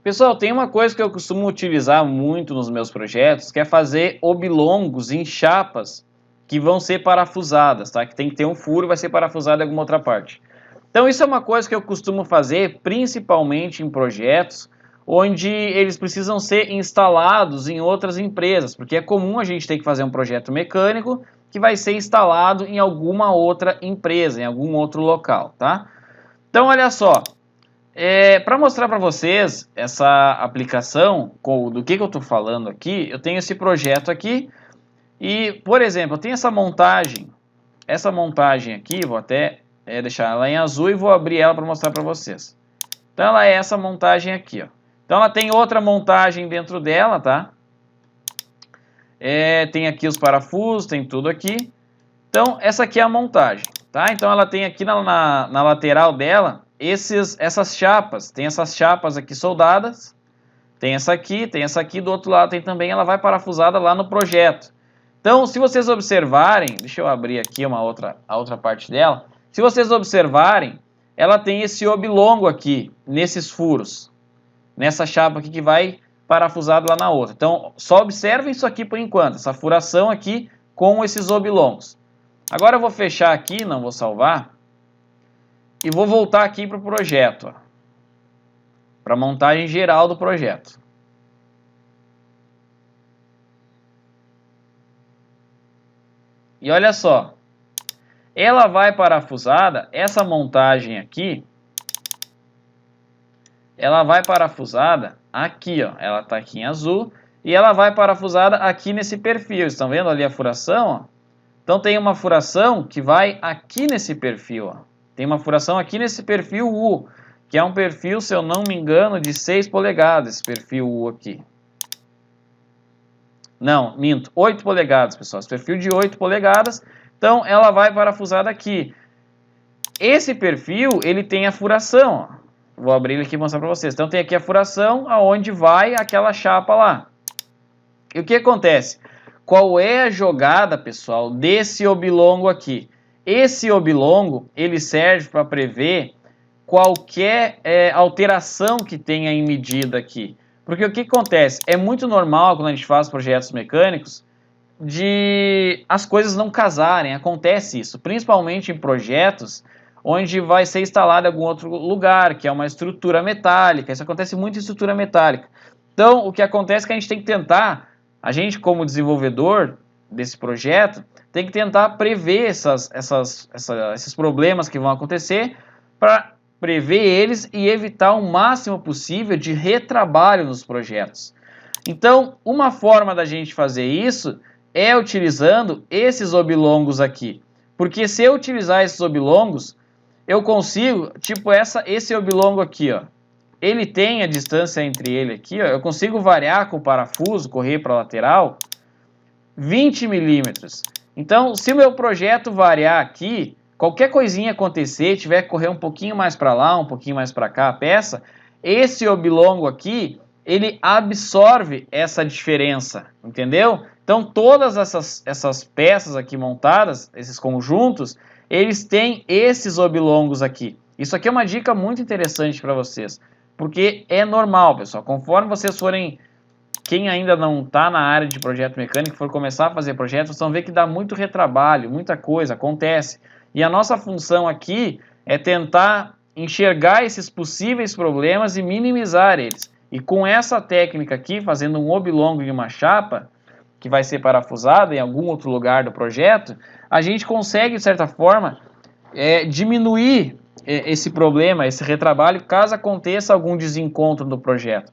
Pessoal, tem uma coisa que eu costumo utilizar muito nos meus projetos, que é fazer oblongos em chapas que vão ser parafusadas, tá? Que tem que ter um furo e vai ser parafusado em alguma outra parte. Então isso é uma coisa que eu costumo fazer principalmente em projetos onde eles precisam ser instalados em outras empresas, porque é comum a gente ter que fazer um projeto mecânico que vai ser instalado em alguma outra empresa, em algum outro local, tá? Então olha só, para mostrar para vocês essa aplicação, do que eu estou falando aqui, eu tenho esse projeto aqui e, por exemplo, eu tenho essa montagem aqui, vou até deixar ela em azul e vou abrir ela para mostrar para vocês. Então ela é essa montagem aqui, ó. Então ela tem outra montagem dentro dela, tá? Tem aqui os parafusos, tem tudo aqui. Então essa aqui é a montagem, tá? Então ela tem aqui na lateral dela essas chapas. Tem essas chapas aqui soldadas. Tem essa aqui, do outro lado tem também, ela vai parafusada lá no projeto. Então, se vocês observarem, deixa eu abrir aqui a outra parte dela. Se vocês observarem, ela tem esse oblongo aqui, nesses furos. Nessa chapa aqui que vai parafusado lá na outra. Então, só observem isso aqui por enquanto, essa furação aqui com esses oblongos. Agora eu vou fechar aqui, não vou salvar. E vou voltar aqui para o projeto, para a montagem geral do projeto. E olha só, ela vai parafusada, essa montagem aqui, ela vai parafusada aqui, ó, ela está aqui em azul, e ela vai parafusada aqui nesse perfil. Estão vendo ali a furação? Ó? Então tem uma furação que vai aqui nesse perfil, ó. Tem uma furação aqui nesse perfil U, que é um perfil, se eu não me engano, de 6 polegadas, esse perfil U aqui. Não, minto, 8 polegadas, pessoal, esse perfil de 8 polegadas, então ela vai parafusada aqui. Esse perfil, ele tem a furação, ó. Vou abrir ele aqui e mostrar para vocês. Então tem aqui a furação, aonde vai aquela chapa lá. E o que acontece? Qual é a jogada, pessoal, desse oblongo aqui? Esse oblongo, ele serve para prever qualquer alteração que tenha em medida aqui. Porque o que acontece? É muito normal quando a gente faz projetos mecânicos de as coisas não casarem, acontece isso, principalmente em projetos onde vai ser instalado em algum outro lugar, que é uma estrutura metálica. Isso acontece muito em estrutura metálica. Então, o que acontece é que a gente tem que tentar, a gente como desenvolvedor desse projeto, tem que tentar prever esses problemas que vão acontecer para prever eles e evitar o máximo possível de retrabalho nos projetos. Então, uma forma da gente fazer isso é utilizando esses oblongos aqui. Porque se eu utilizar esses oblongos, eu consigo, tipo esse oblongo aqui, ó. Ele tem a distância entre ele aqui, ó. Eu consigo variar com o parafuso, correr para a lateral, 20 milímetros. Então, se o meu projeto variar aqui, qualquer coisinha acontecer, tiver que correr um pouquinho mais para lá, um pouquinho mais para cá a peça, esse oblongo aqui, ele absorve essa diferença, entendeu? Então, todas essas peças aqui montadas, esses conjuntos, eles têm esses oblongos aqui. Isso aqui é uma dica muito interessante para vocês, porque é normal, pessoal, conforme vocês forem... Quem ainda não está na área de projeto mecânico, for começar a fazer projetos, vocês vão ver que dá muito retrabalho, muita coisa, acontece. E a nossa função aqui é tentar enxergar esses possíveis problemas e minimizar eles. E com essa técnica aqui, fazendo um oblongo em uma chapa, que vai ser parafusada em algum outro lugar do projeto, a gente consegue, de certa forma, diminuir esse problema, esse retrabalho, caso aconteça algum desencontro do projeto.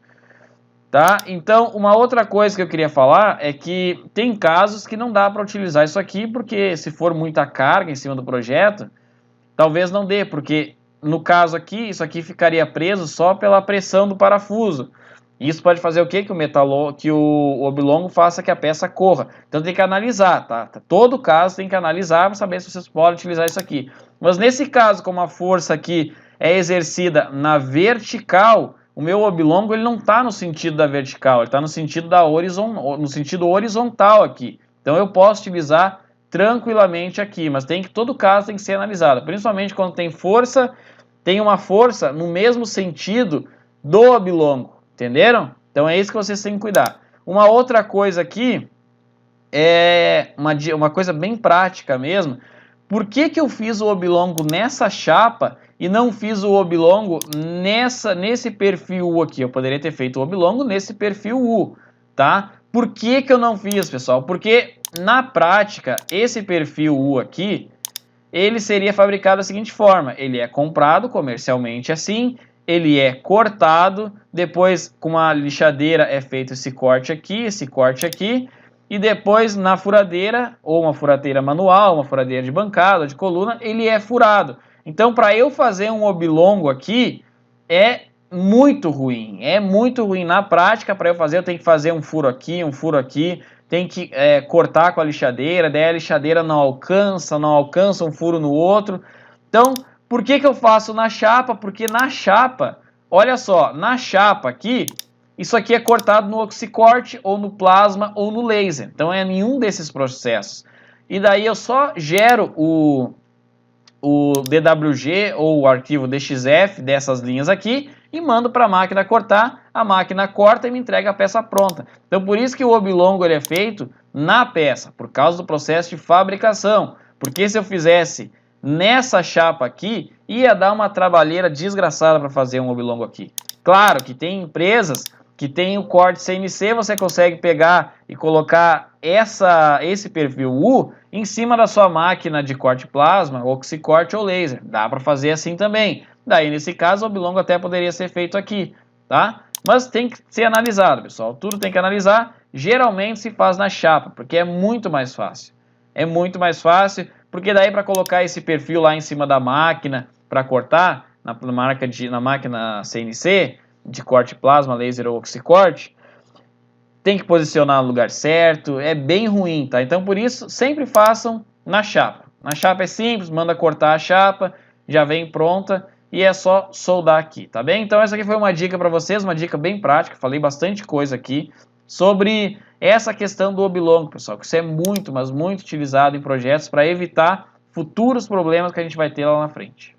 Tá? Então, uma outra coisa que eu queria falar é que tem casos que não dá para utilizar isso aqui, porque se for muita carga em cima do projeto, talvez não dê, porque no caso aqui, isso aqui ficaria preso só pela pressão do parafuso. Isso pode fazer o quê? Que o oblongo faça que a peça corra. Então tem que analisar, tá? Todo caso tem que analisar para saber se vocês podem utilizar isso aqui. Mas nesse caso, como a força aqui é exercida na vertical, o meu oblongo ele não está no sentido da vertical, ele está no sentido horizontal aqui. Então eu posso utilizar tranquilamente aqui, mas todo caso tem que ser analisado, principalmente quando tem uma força no mesmo sentido do oblongo. Entenderam? Então é isso que vocês têm que cuidar. Uma outra coisa aqui é uma coisa bem prática mesmo. Por que eu fiz o oblongo nessa chapa e não fiz o oblongo nesse perfil U aqui? Eu poderia ter feito o oblongo nesse perfil U, tá? Por que eu não fiz, pessoal? Porque na prática, esse perfil U aqui, ele seria fabricado da seguinte forma: ele é comprado comercialmente assim, ele é cortado, depois com uma lixadeira é feito esse corte aqui, e depois na furadeira, ou uma furadeira manual, uma furadeira de bancada, de coluna, ele é furado. Então, para eu fazer um oblongo aqui, é muito ruim na prática. Para eu fazer, eu tenho que fazer um furo aqui, tem que cortar com a lixadeira, daí a lixadeira não alcança um furo no outro. Então, por que eu faço na chapa? Porque na chapa, olha só, na chapa aqui, isso aqui é cortado no oxicorte, ou no plasma, ou no laser. Então é nenhum desses processos. E daí eu só gero o DWG, ou o arquivo DXF dessas linhas aqui, e mando para a máquina cortar, a máquina corta e me entrega a peça pronta. Então por isso que o oblongo ele é feito na peça, por causa do processo de fabricação. Porque se eu fizesse nessa chapa aqui, ia dar uma trabalheira desgraçada para fazer um oblongo aqui. Claro que tem empresas que tem o corte CNC, você consegue pegar e colocar esse perfil U em cima da sua máquina de corte plasma, oxicorte ou laser. Dá para fazer assim também. Daí, nesse caso, o oblongo até poderia ser feito aqui, tá? Mas tem que ser analisado, pessoal. Tudo tem que analisar. Geralmente se faz na chapa, porque é muito mais fácil. É muito mais fácil, porque daí para colocar esse perfil lá em cima da máquina para cortar, na máquina CNC, de corte plasma, laser ou oxicorte, tem que posicionar no lugar certo, é bem ruim, tá? Então por isso, sempre façam na chapa. Na chapa é simples, manda cortar a chapa, já vem pronta e é só soldar aqui, tá bem? Então essa aqui foi uma dica para vocês, uma dica bem prática, falei bastante coisa aqui sobre essa questão do oblongo, pessoal, que isso é muito, mas muito utilizado em projetos para evitar futuros problemas que a gente vai ter lá na frente.